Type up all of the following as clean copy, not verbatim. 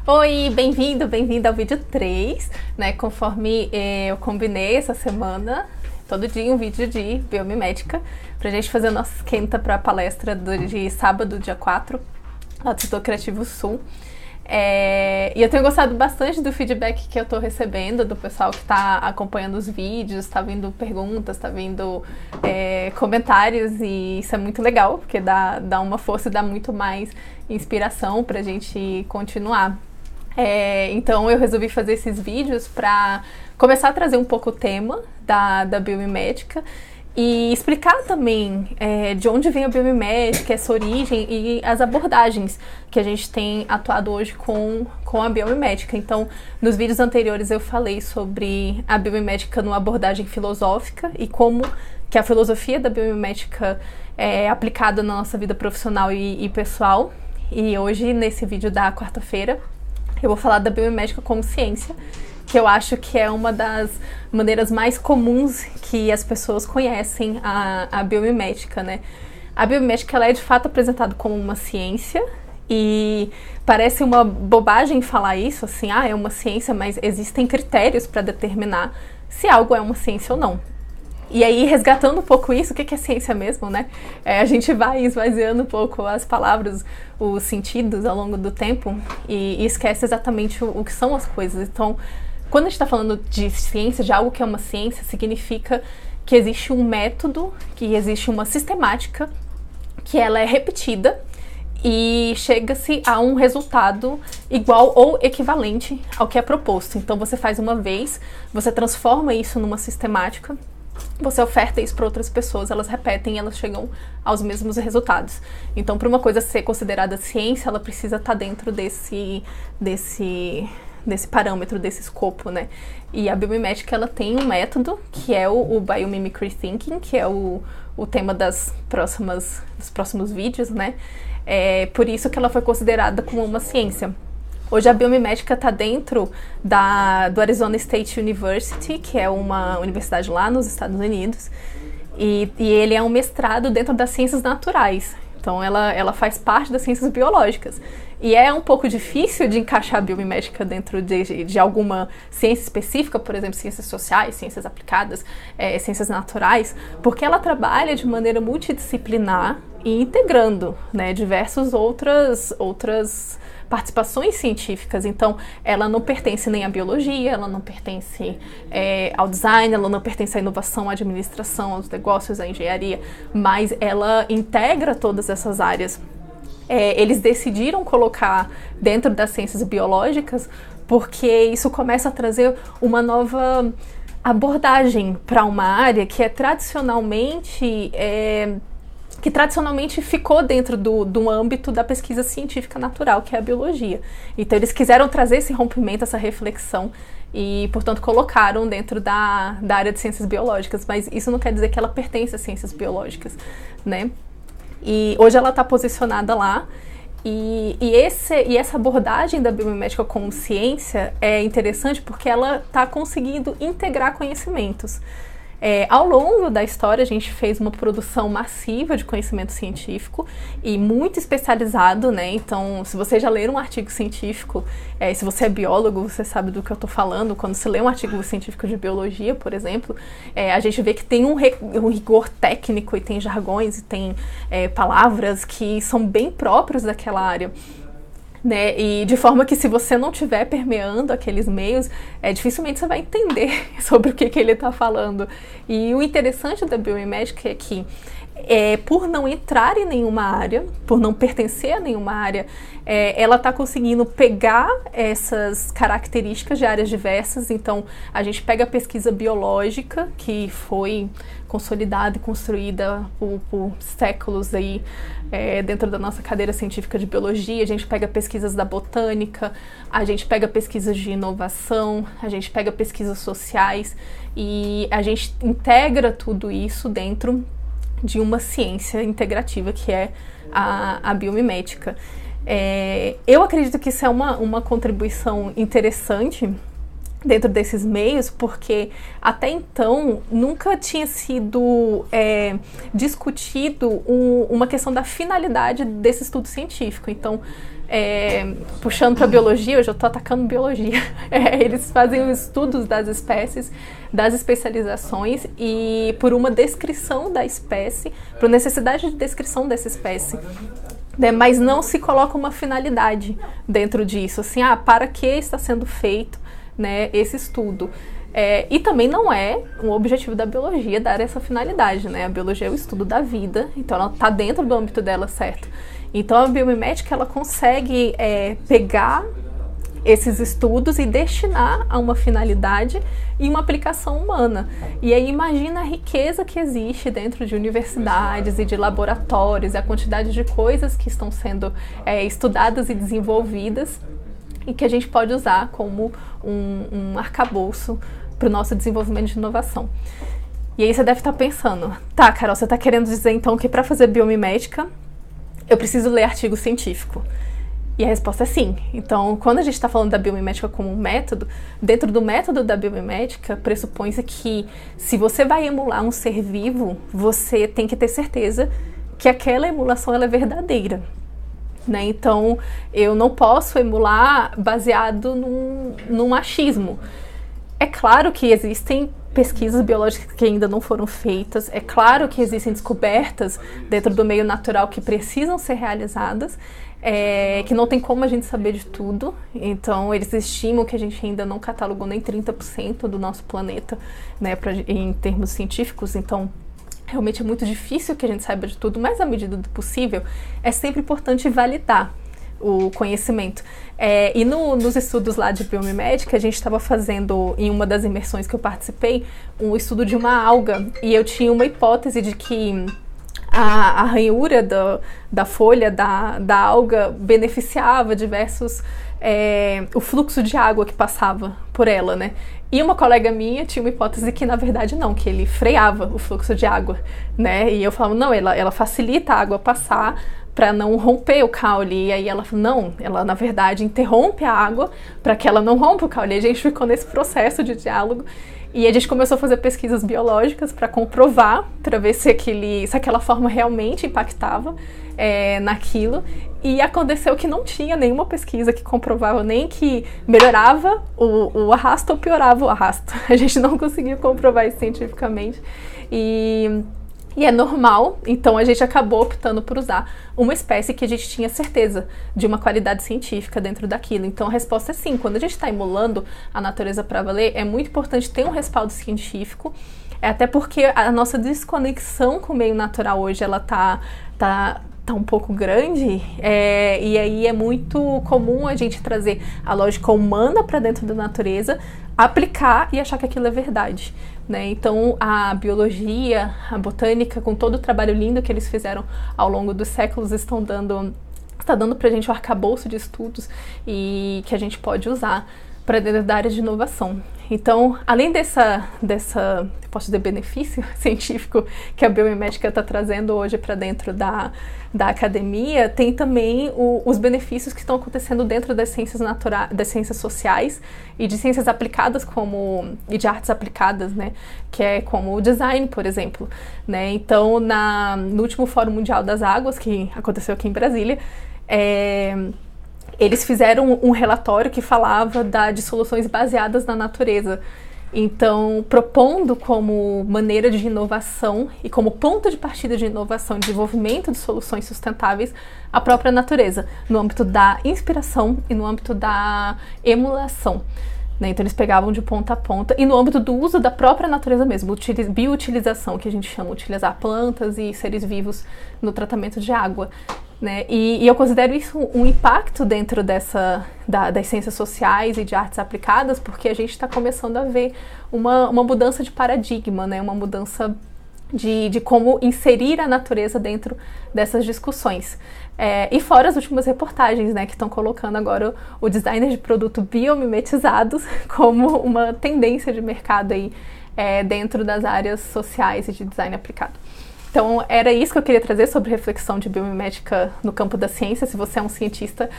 Oi, bem-vindo ao vídeo 3, né? Conforme eu combinei essa semana, todo dia um vídeo de biomimética, pra gente fazer o nosso esquenta pra palestra de sábado, dia 4, lá do Setor Criativo Sul. E eu tenho gostado bastante do feedback que eu tô recebendo do pessoal que tá acompanhando os vídeos, tá vindo perguntas, tá vindo comentários, e isso é muito legal, porque dá uma força e dá muito mais inspiração pra gente continuar. Então eu resolvi fazer esses vídeos para começar a trazer um pouco o tema da biomimética e explicar também de onde vem a biomimética, essa origem e as abordagens que a gente tem atuado hoje com a biomimética. Então, nos vídeos anteriores eu falei sobre a biomimética numa abordagem filosófica e como que a filosofia da biomimética é aplicada na nossa vida profissional e pessoal. E hoje, nesse vídeo da quarta-feira, eu vou falar da biomimética como ciência, que eu acho que é uma das maneiras mais comuns que as pessoas conhecem a biomimética, né? A biomimética, ela é de fato apresentada como uma ciência, e parece uma bobagem falar isso, assim, é uma ciência, mas existem critérios para determinar se algo é uma ciência ou não. E aí, resgatando um pouco isso, o que é ciência mesmo, né? A gente vai esvaziando um pouco as palavras, os sentidos ao longo do tempo e esquece exatamente o que são as coisas. Então, quando a gente está falando de ciência, de algo que é uma ciência, significa que existe um método, que existe uma sistemática, que ela é repetida e chega-se a um resultado igual ou equivalente ao que é proposto. Então, você faz uma vez, você transforma isso numa sistemática, você oferta isso para outras pessoas, elas repetem e elas chegam aos mesmos resultados. Então, para uma coisa ser considerada ciência, ela precisa estar dentro desse parâmetro, desse escopo, né? E a biomimética, ela tem um método, que é o Biomimicry Thinking, que é o tema dos próximos vídeos, né? Por isso que ela foi considerada como uma ciência. Hoje a biomimética está dentro do Arizona State University, que é uma universidade lá nos Estados Unidos, e ele é um mestrado dentro das ciências naturais. Então ela faz parte das ciências biológicas. E é um pouco difícil de encaixar a biomimética dentro de alguma ciência específica, por exemplo, ciências sociais, ciências aplicadas, ciências naturais, porque ela trabalha de maneira multidisciplinar e integrando, né, diversas outras participações científicas. Então, ela não pertence nem à biologia, ela não pertence ao design, ela não pertence à inovação, à administração, aos negócios, à engenharia, mas ela integra todas essas áreas. Eles decidiram colocar dentro das ciências biológicas porque isso começa a trazer uma nova abordagem para uma área que tradicionalmente ficou dentro do âmbito da pesquisa científica natural, que é a biologia. Então, eles quiseram trazer esse rompimento, essa reflexão, e, portanto, colocaram dentro da área de ciências biológicas. Mas isso não quer dizer que ela pertence às ciências biológicas, né? E hoje ela está posicionada lá, e essa abordagem da biomimética como ciência é interessante porque ela está conseguindo integrar conhecimentos. Ao longo da história, a gente fez uma produção massiva de conhecimento científico e muito especializado, né? Então, se você já ler um artigo científico, se você é biólogo, você sabe do que eu estou falando. Quando você lê um artigo científico de biologia, por exemplo, a gente vê que tem um rigor técnico e tem jargões e tem palavras que são bem próprios daquela área. Né? E de forma que, se você não estiver permeando aqueles meios, dificilmente você vai entender sobre o que ele está falando. E o interessante da biomimética é que, por não entrar em nenhuma área, por não pertencer a nenhuma área, ela está conseguindo pegar essas características de áreas diversas. Então, a gente pega a pesquisa biológica, que foi consolidada e construída por séculos aí, dentro da nossa cadeira científica de biologia. A gente pega pesquisas da botânica, a gente pega pesquisas de inovação, a gente pega pesquisas sociais, e a gente integra tudo isso dentro de uma ciência integrativa, que é a biomimética. Eu acredito que isso é uma contribuição interessante dentro desses meios, porque até então nunca tinha sido discutido uma questão da finalidade desse estudo científico. Então, puxando para biologia, hoje eu estou atacando biologia, eles fazem os estudos das espécies, das especializações e por uma descrição da espécie, por necessidade de descrição dessa espécie, né, mas não se coloca uma finalidade dentro disso, assim, para que está sendo feito, né, esse estudo. E também não é um objetivo da biologia dar essa finalidade, né? A biologia é o estudo da vida, então ela está dentro do âmbito dela, certo? Então a biomimética ela consegue pegar esses estudos e destinar a uma finalidade e uma aplicação humana. E aí imagina a riqueza que existe dentro de universidades e de laboratórios, e a quantidade de coisas que estão sendo estudadas e desenvolvidas e que a gente pode usar como um arcabouço para o nosso desenvolvimento de inovação. E aí você deve estar pensando, tá, Carol, você está querendo dizer então que para fazer biomimética eu preciso ler artigo científico? E a resposta é sim. Então, quando a gente está falando da biomimética como um método, dentro do método da biomimética, pressupõe-se que se você vai emular um ser vivo, você tem que ter certeza que aquela emulação ela é verdadeira. Né? Então, eu não posso emular baseado num achismo. É claro que existem pesquisas biológicas que ainda não foram feitas, é claro que existem descobertas dentro do meio natural que precisam ser realizadas, que não tem como a gente saber de tudo, então eles estimam que a gente ainda não catalogou nem 30% do nosso planeta, né, em termos científicos, então realmente é muito difícil que a gente saiba de tudo, mas à medida do possível é sempre importante validar o conhecimento. E nos estudos lá de biomimética, a gente estava fazendo, em uma das imersões que eu participei, um estudo de uma alga, e eu tinha uma hipótese de que a ranhura da folha da alga beneficiava diversos, o fluxo de água que passava por ela, né? E uma colega minha tinha uma hipótese que, na verdade, não, que ele freava o fluxo de água, né? E eu falava, não, ela facilita a água passar para não romper o caule. E aí ela falou, não, ela, na verdade, interrompe a água para que ela não rompa o caule. E a gente ficou nesse processo de diálogo. E a gente começou a fazer pesquisas biológicas para comprovar, para ver se aquela forma realmente impactava naquilo. E aconteceu que não tinha nenhuma pesquisa que comprovava nem que melhorava o arrasto ou piorava o arrasto. A gente não conseguiu comprovar isso cientificamente. E é normal, então a gente acabou optando por usar uma espécie que a gente tinha certeza de uma qualidade científica dentro daquilo. Então a resposta é sim, quando a gente está emulando a natureza para valer, é muito importante ter um respaldo científico, até porque a nossa desconexão com o meio natural hoje, ela tá um pouco grande, e aí é muito comum a gente trazer a lógica humana para dentro da natureza, aplicar e achar que aquilo é verdade, né? Então a biologia, a botânica, com todo o trabalho lindo que eles fizeram ao longo dos séculos, está dando pra gente um arcabouço de estudos e que a gente pode usar para dentro da área de inovação. Então, além dessa posso dizer, benefício científico que a biomimética está trazendo hoje para dentro da academia, tem também os benefícios que estão acontecendo dentro das ciências naturais, das ciências sociais e de ciências aplicadas e de artes aplicadas, né, que é como o design, por exemplo, né? Então, no último Fórum Mundial das Águas, que aconteceu aqui em Brasília, eles fizeram um relatório que falava de soluções baseadas na natureza. Então, propondo como maneira de inovação e como ponto de partida de inovação e desenvolvimento de soluções sustentáveis a própria natureza, no âmbito da inspiração e no âmbito da emulação. Né? Então, eles pegavam de ponta a ponta e no âmbito do uso da própria natureza mesmo, bioutilização, que a gente chama, utilizar plantas e seres vivos no tratamento de água. Né? E eu considero isso um impacto dentro das ciências sociais e de artes aplicadas, porque a gente está começando a ver uma mudança de paradigma, né? Uma mudança de como inserir a natureza dentro dessas discussões. E fora as últimas reportagens, né, que estão colocando agora o designer de produto biomimetizados como uma tendência de mercado aí, dentro das áreas sociais e de design aplicado. Então, era isso que eu queria trazer sobre reflexão de biomimética no campo da ciência. Se você é um cientista,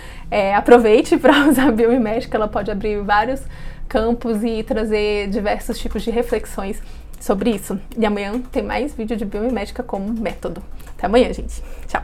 aproveite para usar a biomimética, ela pode abrir vários campos e trazer diversos tipos de reflexões sobre isso. E amanhã tem mais vídeo de biomimética como método. Até amanhã, gente. Tchau!